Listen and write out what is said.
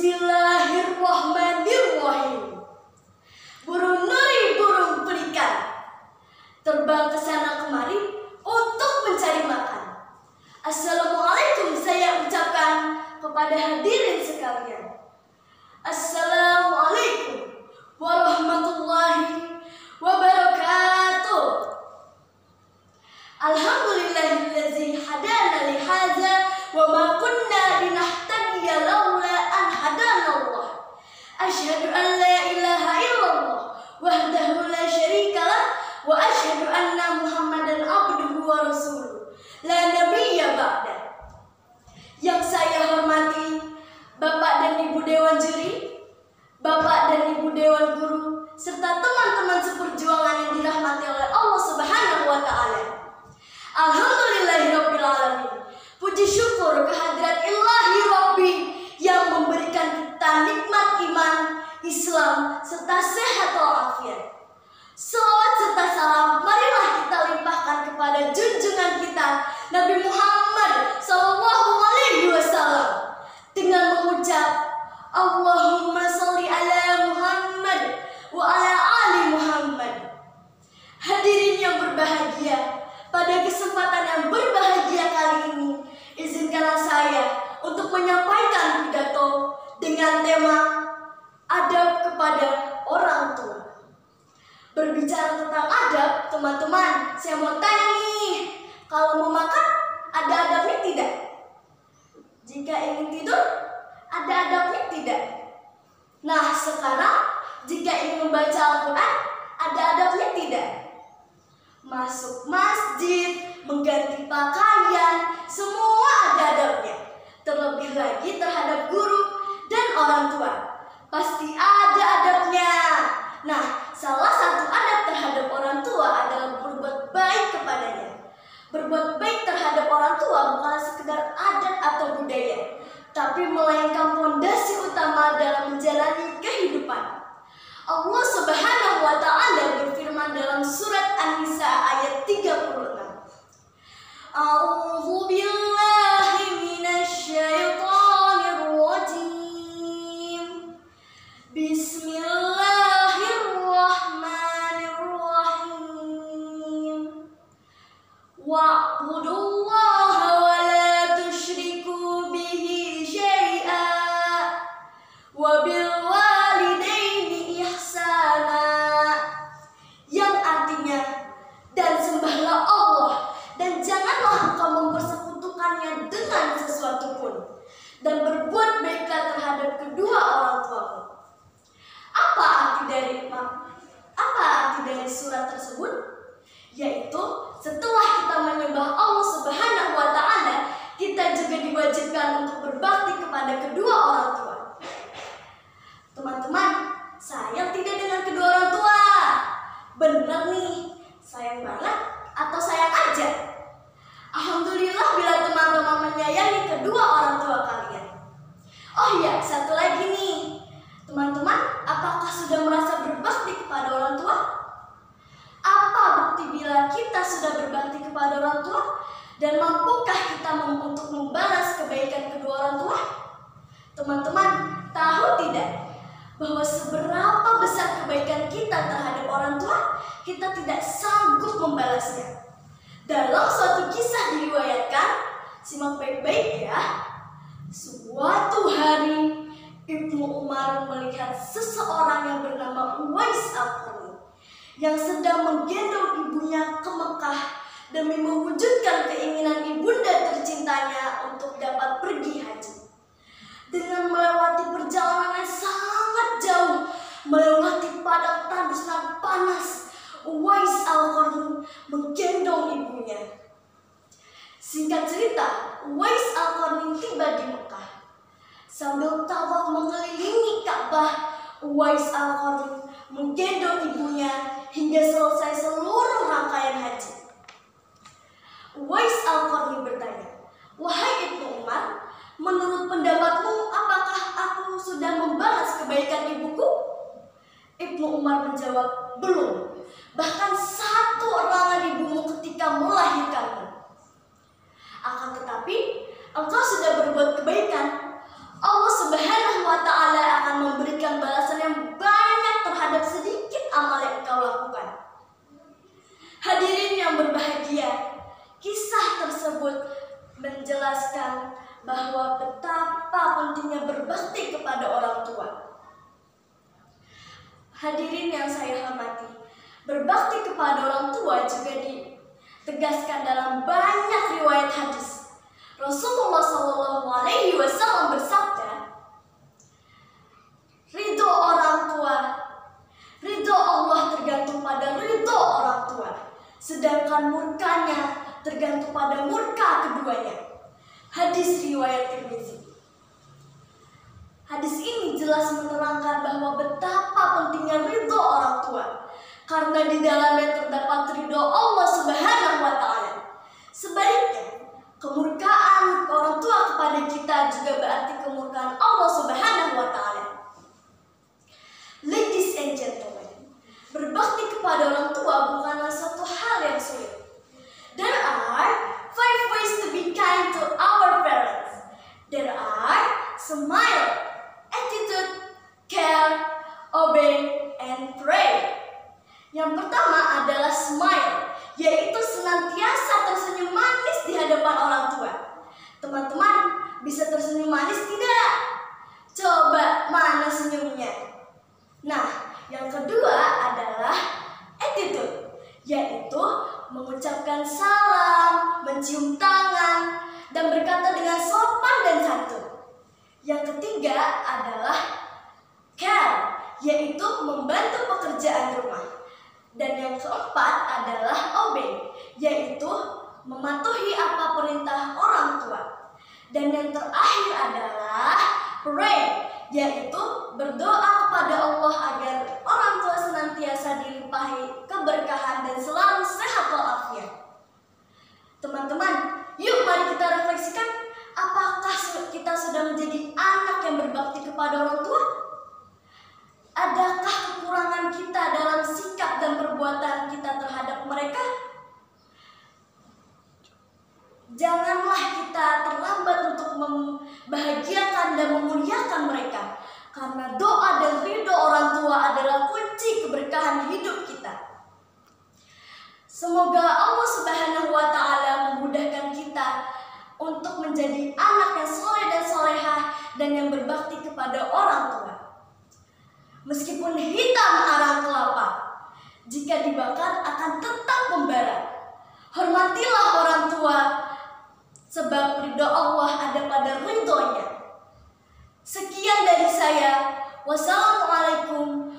Bismillahirrahmanirrahim. Burung nuri, burung pelikan, terbang ke sana kemari untuk mencari makan. Assalamualaikum saya ucapkan kepada hadirin sekalian. Assalamualaikum warahmatullahi wabarakatuh. Alhamdulillahillazi hadana lihadza wa ma kunna linahtadiya laula an hadana Allah. Asyhadu an la ilaha illallah wahdahu la syarikalah wa asyhadu anna Muhammadan abduhu wa rasuluh la nabiyya ba'da. Yang saya hormati Bapak dan Ibu Dewan Juri, Bapak dan Ibu Dewan Guru, serta teman-teman seperjuangan yang dirahmati oleh Allah Subhanahu wa Ta'ala. Alhamdulillahirabbil alamin. Puji syukur kehadirat Ilahi Rabbi yang memberikan kita nikmat iman, Islam, serta sehat walafiat. Salawat serta salam marilah kita limpahkan kepada junjungan kita Nabi Muhammad SAW dengan mengucap Allahumma sholli ala Muhammad wa ala ali Muhammad. Hadirin yang berbahagia, pada kesempatan yang berbahagia kali ini, izinkanlah saya untuk menyampaikan pidato dengan tema adab kepada orang tua. Berbicara tentang adab, teman-teman, saya mau tanya nih, kalau mau makan, ada adabnya tidak? Jika ingin tidur, ada adabnya tidak? Nah, sekarang, jika ingin membaca Al-Quran, ada adabnya tidak? Masuk masjid, mengganti pakaian, semua ada adabnya. Terlebih lagi terhadap guru dan orang tua, pasti ada adabnya. Nah, salah satu adab terhadap orang tua adalah berbuat baik kepadanya. Berbuat baik terhadap orang tua bukanlah sekedar adat atau budaya, tapi melainkan fondasi utama dalam menjalani kehidupan. Allah Subhanahu wa Ta'ala berfirman dalam surat An-Nisa ayat 36. A'udzu billahi minasy syaithanir rajim. Bismillahirrahmanirrahim. Wa'budullaha wa la tusyriku bihi syai'a wa bil walidaini ihsana. Yang artinya, dan sembahlah Allah dan janganlah engkau mempersekutukannya dengan sesuatu pun, dan berbuat baiklah terhadap kedua orang tuamu. Apa arti dari surat tersebut? Yaitu setelah kita menyembah Allah Subhanahu wa Ta'ala, kita juga diwajibkan untuk berbakti kepada kedua orang tua. Teman-teman, sayang tidak dengan kedua orang tua? Benar nih, sayang banget atau sayang aja? Alhamdulillah bila teman-teman menyayangi kedua orang tua kalian. Oh iya, satu lagi nih. Teman-teman, apakah sudah merasa berbakti kepada orang tua? Apa bukti bila kita sudah berbakti kepada orang tua? Dan mampukah kita untuk membalas kebaikan kedua orang tua? Teman-teman, tahu tidak bahwa seberapa besar kebaikan kita terhadap orang tua, kita tidak sanggup membalasnya. Dalam suatu kisah diriwayatkan, simak baik-baik ya. Suatu hari, Ibnu Umar melihat seseorang yang bernama Uwais Al-Qarni yang sedang menggendong ibunya ke Mekah demi mewujudkan keinginan ibunda tercintanya untuk dapat pergi haji. Dengan melewati perjalanan yang sangat jauh, melewati padang tandus dan panas, Uwais Al-Qarni menggendong ibunya. Singkat cerita, Uwais Al-Qarni tiba di Mekah. Sambil tawaf mengelilingi Ka'bah, Uwais Al-Qarni menggendong ibunya hingga selesai seluruh rangkaian haji. Uwais Al-Qarni bertanya, "Wahai Ibnu Umar, menurut pendapatmu apakah aku sudah membalas kebaikan ibuku?" Ibnu Umar menjawab, "Belum. Bahkan satu erangan ibumu ketika melahirkanmu. Akan tetapi, engkau sudah berbuat kebaikan. Allah Subhanahu wa Ta'ala bahwa betapa pentingnya berbakti kepada orang tua. Hadirin yang saya hormati, berbakti kepada orang tua juga ditegaskan dalam banyak riwayat hadis. Rasulullah SAW bersabda, ridho orang tua, ridho Allah tergantung pada ridho orang tua, sedangkan murkanya tergantung pada murka keduanya. Hadis riwayat Tirmizi. Hadis ini jelas menerangkan bahwa betapa pentingnya ridho orang tua, karena di dalamnya terdapat ridho Allah Subhanahu wa Ta'ala. Sebaliknya, kemurkaan orang tua kepada kita juga berarti kemurkaan Allah Subhanahu wa Ta'ala. Ladies and gentlemen, berbakti kepada orang tua bukanlah suatu hal yang sulit. There are 5 ways to be kind to our parents. There are smile, attitude, care, obey, and pray. Yang pertama adalah smile, yaitu senantiasa tersenyum manis di hadapan orang tua. Teman-teman, bisa tersenyum manis tidak? Coba, mana senyumnya? Nah, yang kedua adalah attitude, yaitu mengucapkan salam, mencium tangan, dan berkata dengan sopan dan santun. Yang ketiga adalah care, yaitu membantu pekerjaan rumah. Dan yang keempat adalah obey, yaitu mematuhi apa perintah orang tua. Dan yang terakhir adalah pray, yaitu berdoa kepada Allah agar orang tua senantiasa dilimpahi keberkahan dan selalu sehat walafiat. Teman-teman, yuk mari kita refleksikan, apakah kita sudah menjadi anak yang berbakti kepada orang tua? Adakah kekurangan kita dalam sikap dan perbuatan kita terhadap mereka? Janganlah kita terlambat untuk membahagiakan dan memuliakan mereka, karena doa dan ridho orang tua adalah kunci keberkahan hidup kita. Semoga Allah Subhanahu wa Ta'ala memudahkan kita untuk menjadi anak yang soleh dan solehah dan yang berbakti kepada orang tua. Meskipun hitam arang kelapa, jika dibakar akan tetap membara. Hormatilah orang tua, sebab ridho Allah ada pada ridhonya. Sekian dari saya. Wassalamualaikum